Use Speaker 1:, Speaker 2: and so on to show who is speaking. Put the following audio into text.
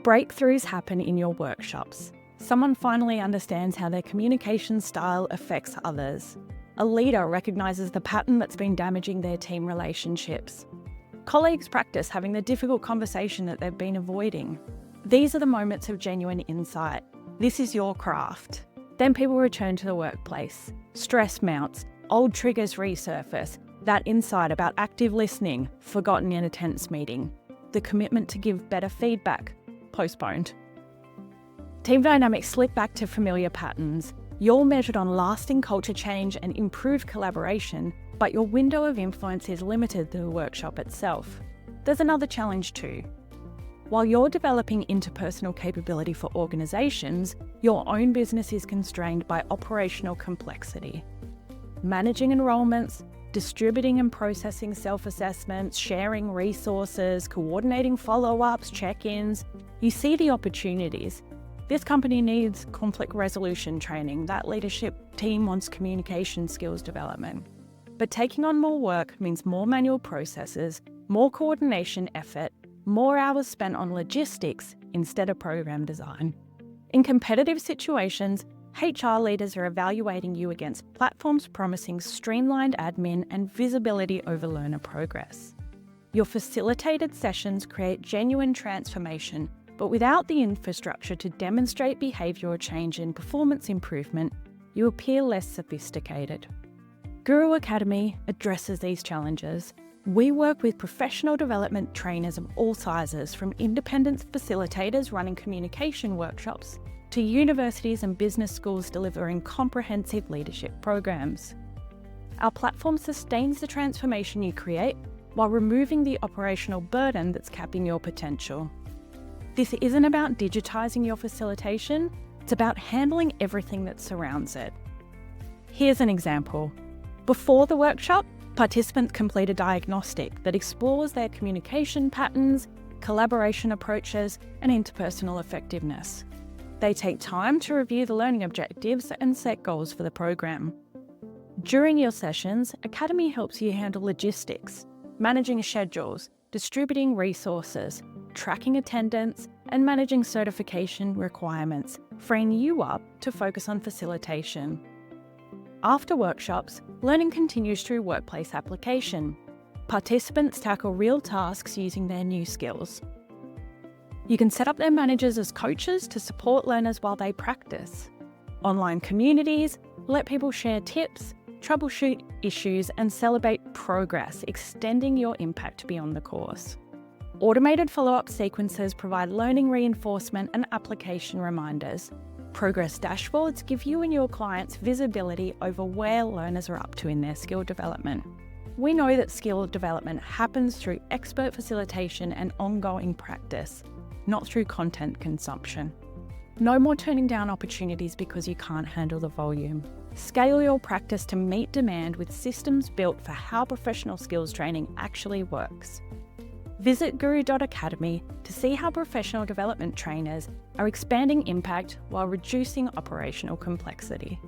Speaker 1: Breakthroughs happen in your workshops. Someone finally understands how their communication style affects others. A leader recognises the pattern that's been damaging their team relationships. Colleagues practice having the difficult conversation that they've been avoiding. These are the moments of genuine insight. This is your craft. Then people return to the workplace. Stress mounts, old triggers resurface, that insight about active listening, forgotten in a tense meeting. The commitment to give better feedback, postponed. Team dynamics slip back to familiar patterns. You're measured on lasting culture change and improved collaboration, but your window of influence is limited to the workshop itself. There's another challenge too. While you're developing interpersonal capability for organisations, your own business is constrained by operational complexity. Managing enrolments, distributing and processing self-assessments, sharing resources, coordinating follow-ups, check-ins. You see the opportunities. This company needs conflict resolution training. That leadership team wants communication skills development. But taking on more work means more manual processes, more coordination effort, more hours spent on logistics instead of program design. In competitive situations, HR leaders are evaluating you against platforms promising streamlined admin and visibility over learner progress. Your facilitated sessions create genuine transformation, but without the infrastructure to demonstrate behavioural change and performance improvement, you appear less sophisticated. Guroo Academy addresses these challenges. We work with professional development trainers of all sizes, from independent facilitators running communication workshops to universities and business schools delivering comprehensive leadership programs. Our platform sustains the transformation you create while removing the operational burden that's capping your potential. This isn't about digitising your facilitation, it's about handling everything that surrounds it. Here's an example. Before the workshop, participants complete a diagnostic that explores their communication patterns, collaboration approaches, and interpersonal effectiveness. They take time to review the learning objectives and set goals for the program. During your sessions, Academy helps you handle logistics, managing schedules, distributing resources, tracking attendance, and managing certification requirements, freeing you up to focus on facilitation. After workshops, learning continues through workplace application. Participants tackle real tasks using their new skills. You can set up their managers as coaches to support learners while they practice. Online communities let people share tips, troubleshoot issues, and celebrate progress, extending your impact beyond the course. Automated follow-up sequences provide learning reinforcement and application reminders. Progress dashboards give you and your clients visibility over where learners are up to in their skill development. We know that skill development happens through expert facilitation and ongoing practice, not through content consumption. No more turning down opportunities because you can't handle the volume. Scale your practice to meet demand with systems built for how professional skills training actually works. Visit Guroo.academy to see how professional development trainers are expanding impact while reducing operational complexity.